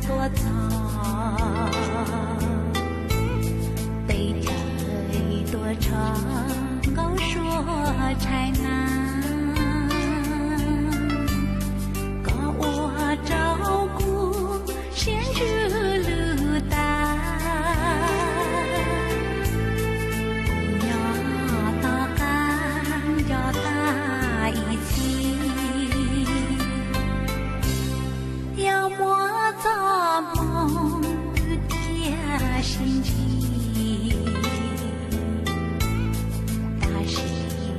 朵草，对着一朵长高说柴南，告我照顾先知路单，姑娘到干要在一起，要么做梦的心情，大西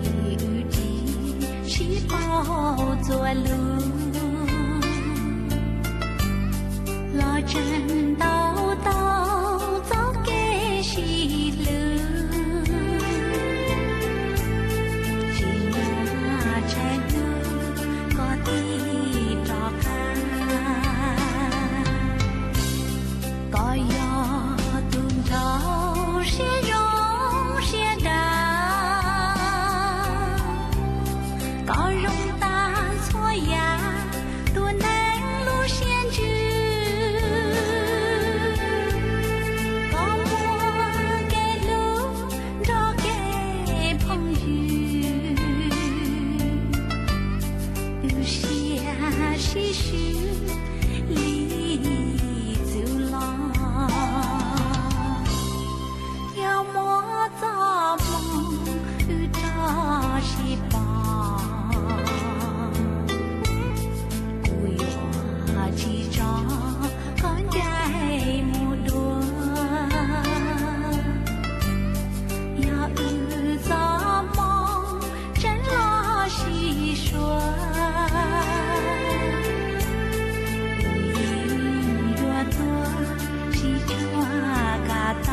雨季细胞做路，老真道道早给西路，今那柴路高地照看，高要东朝先容先长，高容大错呀多难路先知，高莫给路找给朋友，有些唏嘘里走廊，要么做梦找西方，不要记着刚在木多，要做梦真老细说，不应若多西川嘎达。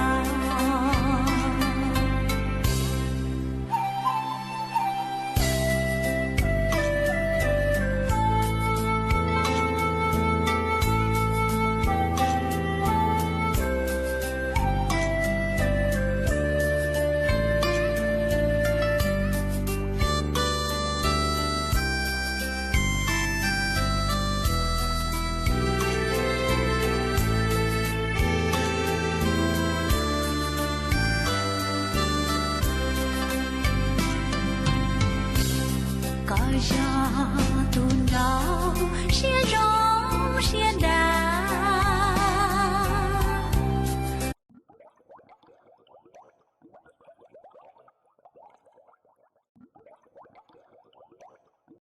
高下东绕先容先